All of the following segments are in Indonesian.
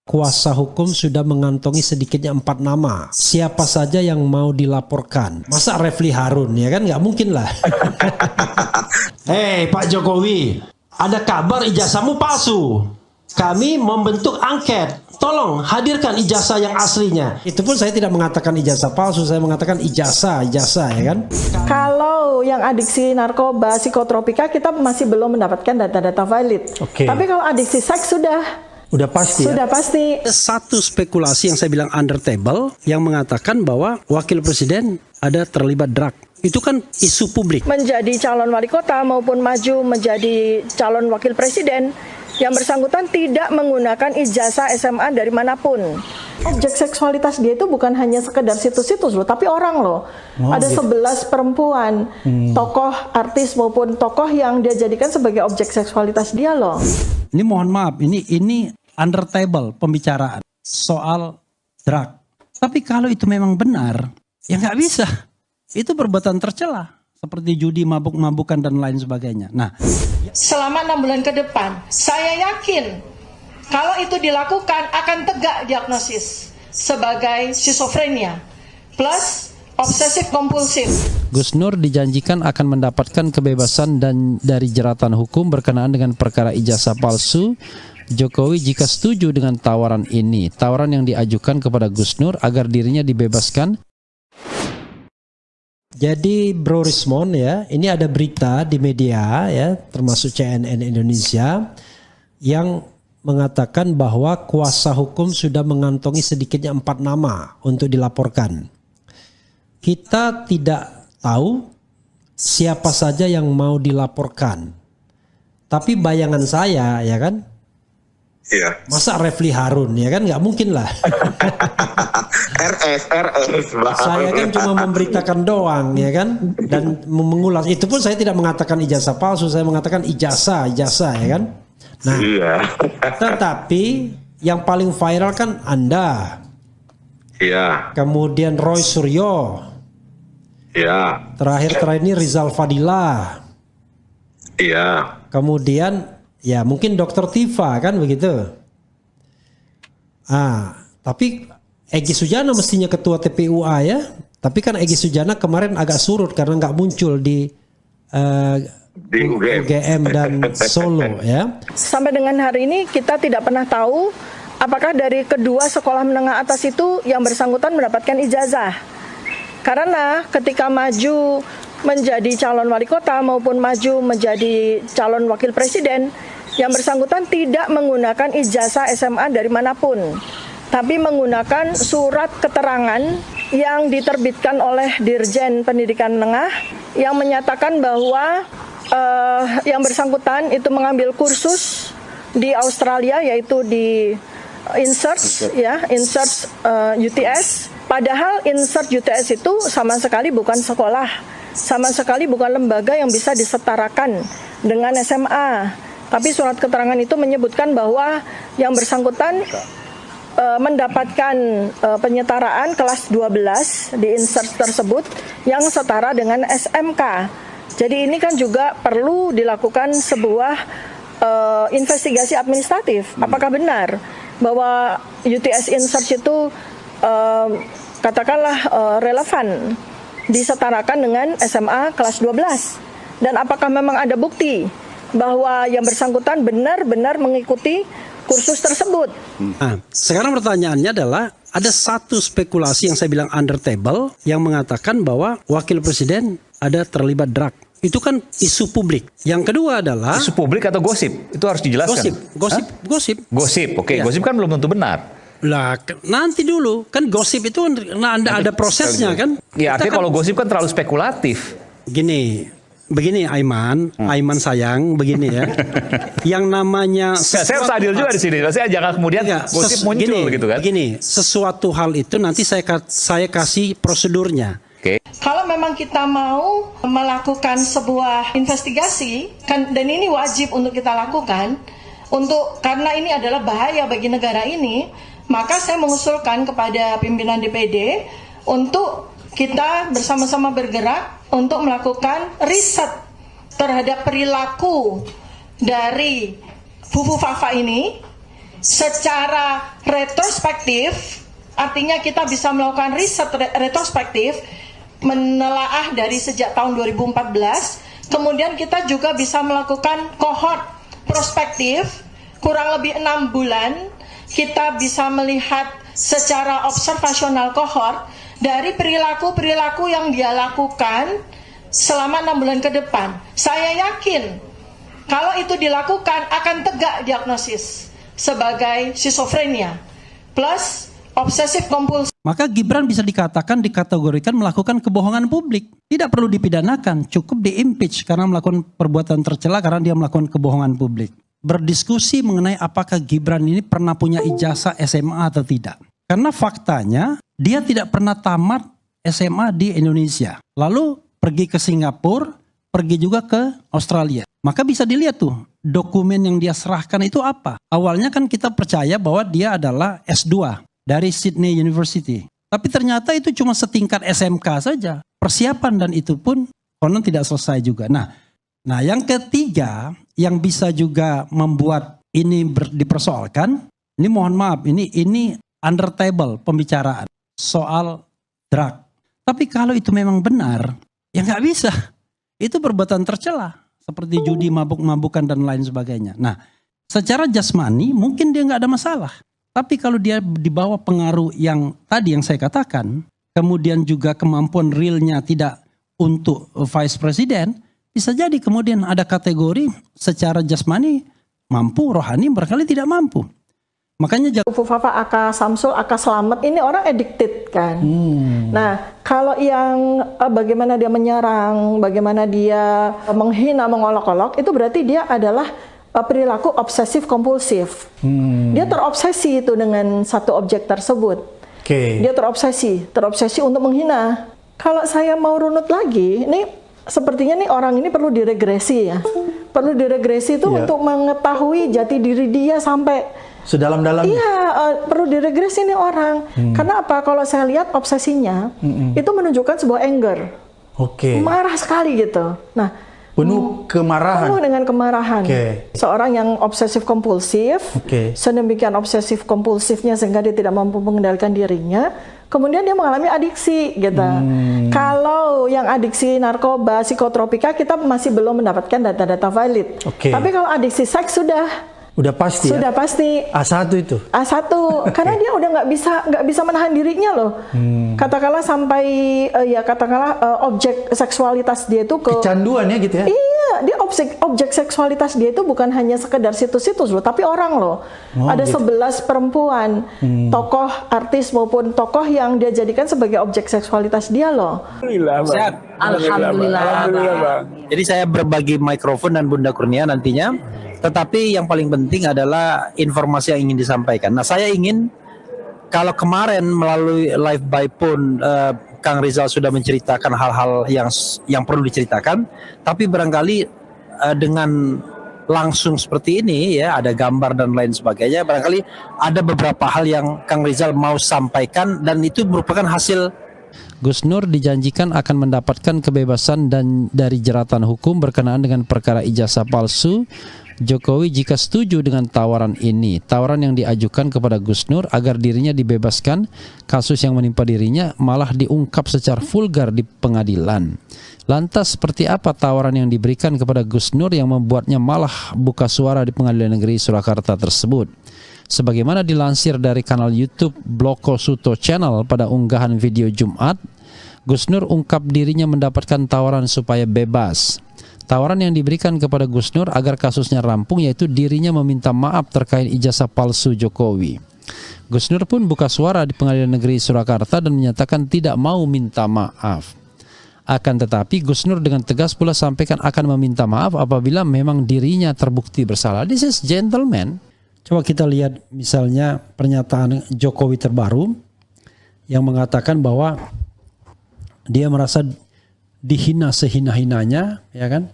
Kuasa hukum sudah mengantongi sedikitnya 4 nama. Siapa saja yang mau dilaporkan? Masa Refli Harun, ya kan? Nggak mungkin lah. Hei Pak Jokowi, ada kabar ijazahmu palsu. Kami membentuk angket. Tolong hadirkan ijazah yang aslinya. Itu pun saya tidak mengatakan ijazah palsu, saya mengatakan ijazah, ya kan? Kalau yang adiksi narkoba, psikotropika, kita masih belum mendapatkan data-data valid. Tapi kalau adiksi seks Udah pasti. Sudah pasti. Satu spekulasi yang saya bilang under table yang mengatakan bahwa wakil presiden ada terlibat drug. Itu kan isu publik. Menjadi calon wali kota maupun maju menjadi calon wakil presiden, yang bersangkutan tidak menggunakan ijazah SMA dari manapun. Objek seksualitas dia itu bukan hanya sekedar situs-situs loh, tapi orang loh. Ada 11 perempuan, tokoh artis maupun tokoh yang dia jadikan sebagai objek seksualitas dia loh. Ini mohon maaf, ini under table pembicaraan soal drug. Tapi kalau itu memang benar, ya nggak bisa. Itu perbuatan tercela. Seperti judi, mabuk-mabukan dan lain sebagainya. Nah, selama 6 bulan ke depan, saya yakin kalau itu dilakukan akan tegak diagnosis sebagai skizofrenia plus obsesif kompulsif. Gus Nur dijanjikan akan mendapatkan kebebasan dan dari jeratan hukum berkenaan dengan perkara ijazah palsu. Jokowi jika setuju dengan tawaran ini, tawaran yang diajukan kepada Gus Nur agar dirinya dibebaskan. Jadi Bro Rismon ya, ini ada berita di media ya, termasuk CNN Indonesia yang mengatakan bahwa kuasa hukum sudah mengantongi sedikitnya 4 nama untuk dilaporkan. Kita tidak tahu siapa saja yang mau dilaporkan. Tapi bayangan saya ya kan, iya. Masa Refli Harun, ya kan? Nggak mungkin lah. RS. Saya kan cuma memberitakan doang, ya kan? Dan mengulas. Itu pun saya tidak mengatakan ijazah palsu, saya mengatakan ijazah, ya kan? Nah, iya. Tetapi yang paling viral kan Anda. Iya. Kemudian Roy Suryo. Iya. Terakhir ini Rizal Fadila. Iya. Kemudian ya mungkin Dokter Tifa kan begitu. Tapi Egy Sujana mestinya ketua TPUA ya. Tapi kan Egy Sujana kemarin agak surut karena nggak muncul di UGM dan Solo ya. Sampai dengan hari ini kita tidak pernah tahu apakah dari kedua sekolah menengah atas itu yang bersangkutan mendapatkan ijazah. Karena ketika maju menjadi calon wali kota maupun maju menjadi calon wakil presiden, yang bersangkutan tidak menggunakan ijazah SMA dari manapun, tapi menggunakan surat keterangan yang diterbitkan oleh Dirjen Pendidikan Menengah yang menyatakan bahwa yang bersangkutan itu mengambil kursus di Australia, yaitu di Insert UTS. Padahal Insert UTS itu sama sekali bukan sekolah, sama sekali bukan lembaga yang bisa disetarakan dengan SMA. Tapi surat keterangan itu menyebutkan bahwa yang bersangkutan mendapatkan penyetaraan kelas 12 di Insert tersebut yang setara dengan SMK. Jadi ini kan juga perlu dilakukan sebuah investigasi administratif. Apakah benar bahwa UTS Insert itu katakanlah relevan disetarakan dengan SMA kelas 12? Dan apakah memang ada bukti bahwa yang bersangkutan benar-benar mengikuti kursus tersebut? Nah, sekarang pertanyaannya adalah ada satu spekulasi yang saya bilang under table yang mengatakan bahwa wakil presiden ada terlibat drug. Itu kan isu publik. Yang kedua adalah isu publik atau gosip? Itu harus dijelaskan. Gosip. Gosip, oke. Ya. Gosip kan belum tentu benar. Lah, nanti dulu kan gosip itu ada prosesnya kan. Ya, artinya kalau gosip kan terlalu spekulatif. Begini Aiman sayang, begini ya. Yang namanya saya harus adil juga di sini. Saya jangan kemudian gosip muncul gitu kan. Begini, sesuatu hal itu nanti saya kasih prosedurnya. Oke. Kalau memang kita mau melakukan sebuah investigasi dan ini wajib untuk kita lakukan karena ini adalah bahaya bagi negara ini, maka saya mengusulkan kepada pimpinan DPD untuk kita bersama-sama bergerak untuk melakukan riset terhadap perilaku dari Fufu Fafa ini secara retrospektif, artinya kita bisa melakukan riset retrospektif, menelaah dari sejak tahun 2014. Kemudian kita juga bisa melakukan kohort prospektif, kurang lebih 6 bulan. Kita bisa melihat secara observasional kohort dari perilaku-perilaku yang dia lakukan selama 6 bulan ke depan. Saya yakin kalau itu dilakukan akan tegak diagnosis sebagai skizofrenia plus obsesif kompulsif. Maka Gibran bisa dikategorikan melakukan kebohongan publik. Tidak perlu dipidanakan, cukup di-impeach karena melakukan perbuatan tercela karena dia melakukan kebohongan publik. Berdiskusi mengenai apakah Gibran ini pernah punya ijazah SMA atau tidak. Karena faktanya dia tidak pernah tamat SMA di Indonesia. Lalu pergi ke Singapura, pergi juga ke Australia. Maka bisa dilihat tuh dokumen yang dia serahkan itu apa. Awalnya kan kita percaya bahwa dia adalah S2 dari Sydney University. Tapi ternyata itu cuma setingkat SMK saja. Persiapan dan itu pun konon tidak selesai juga. Nah yang ketiga yang bisa juga membuat ini dipersoalkan, ini mohon maaf, ini under table pembicaraan soal drug. Tapi kalau itu memang benar, ya nggak bisa. Itu perbuatan tercela seperti judi, mabuk-mabukan dan lain sebagainya. Nah, secara jasmani mungkin dia nggak ada masalah. Tapi kalau dia dibawa pengaruh yang tadi yang saya katakan, kemudian juga kemampuan realnya tidak untuk vice president, bisa jadi kemudian ada kategori secara jasmani mampu, rohani barangkali tidak mampu. Makanya Fufafa, Aka Samsul, Aka Slamet ini orang addicted kan. Nah, kalau yang bagaimana dia menyerang, bagaimana dia menghina, mengolok-olok, itu berarti dia adalah perilaku obsesif kompulsif. Dia terobsesi itu dengan satu objek tersebut. Dia terobsesi untuk menghina. Kalau saya mau runut lagi, ini sepertinya nih orang ini perlu diregresi ya. Perlu diregresi itu untuk mengetahui jati diri dia sampai sedalam-dalamnya. Iya, perlu diregresi nih orang. Karena apa? Kalau saya lihat obsesinya itu menunjukkan sebuah anger. Marah sekali gitu. Nah, penuh kemarahan. Penuh dengan kemarahan. Seorang yang obsesif kompulsif, sedemikian obsesif kompulsifnya sehingga dia tidak mampu mengendalikan dirinya, kemudian dia mengalami adiksi gitu. Kalau yang adiksi narkoba, psikotropika kita masih belum mendapatkan data-data valid. Tapi kalau adiksi seks sudah pasti. Sudah pasti. A1 itu. A1 karena dia udah nggak bisa menahan dirinya loh. Katakanlah sampai objek seksualitas dia itu kecanduan ya gitu ya. Iya, dia objek seksualitas dia itu bukan hanya sekedar situs-situs loh, tapi orang loh. Ada gitu. 11 perempuan, tokoh artis maupun tokoh yang dia jadikan sebagai objek seksualitas dia loh. Alhamdulillah. Jadi saya berbagi mikrofon dan Bunda Kurnia nantinya. Tetapi yang paling penting adalah informasi yang ingin disampaikan. Nah, saya ingin kalau kemarin melalui live by phone Kang Rizal sudah menceritakan hal-hal yang perlu diceritakan, tapi barangkali dengan langsung seperti ini ya, ada gambar dan lain sebagainya, barangkali ada beberapa hal yang Kang Rizal mau sampaikan dan itu merupakan hasil. Gus Nur dijanjikan akan mendapatkan kebebasan dan dari jeratan hukum berkenaan dengan perkara ijazah palsu. Jokowi jika setuju dengan tawaran ini, tawaran yang diajukan kepada Gus Nur agar dirinya dibebaskan, kasus yang menimpa dirinya malah diungkap secara vulgar di pengadilan. Lantas seperti apa tawaran yang diberikan kepada Gus Nur yang membuatnya malah buka suara di Pengadilan Negeri Surakarta tersebut? Sebagaimana dilansir dari kanal YouTube Bloko Suto Channel pada unggahan video Jumat, Gus Nur ungkap dirinya mendapatkan tawaran supaya bebas. Tawaran yang diberikan kepada Gus Nur agar kasusnya rampung yaitu dirinya meminta maaf terkait ijazah palsu Jokowi. Gus Nur pun buka suara di Pengadilan Negeri Surakarta dan menyatakan tidak mau minta maaf. Akan tetapi Gus Nur dengan tegas pula sampaikan akan meminta maaf apabila memang dirinya terbukti bersalah. This is gentleman. Coba kita lihat misalnya pernyataan Jokowi terbaru yang mengatakan bahwa dia merasa dihina sehina-hinanya, ya kan,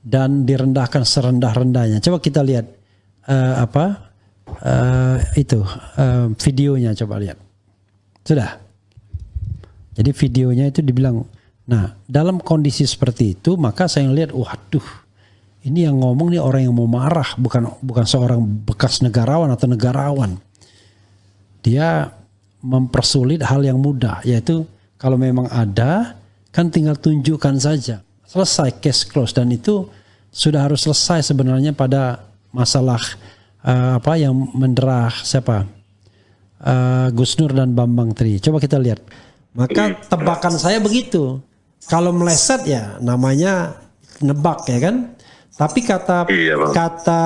dan direndahkan serendah-rendahnya. Coba kita lihat videonya, coba lihat. Sudah. Jadi videonya itu dibilang, nah dalam kondisi seperti itu maka saya lihat, waduh, ini yang ngomong nih orang yang mau marah, bukan seorang bekas negarawan atau negarawan. dia mempersulit hal yang mudah, yaitu kalau memang ada kan tinggal tunjukkan saja, selesai, case close, dan itu sudah harus selesai sebenarnya pada masalah apa yang mendera siapa, Gus Nur dan Bambang Tri. Coba kita lihat. Maka tebakan saya begitu, kalau meleset ya namanya nebak ya kan. Tapi kata Iya, Bang. kata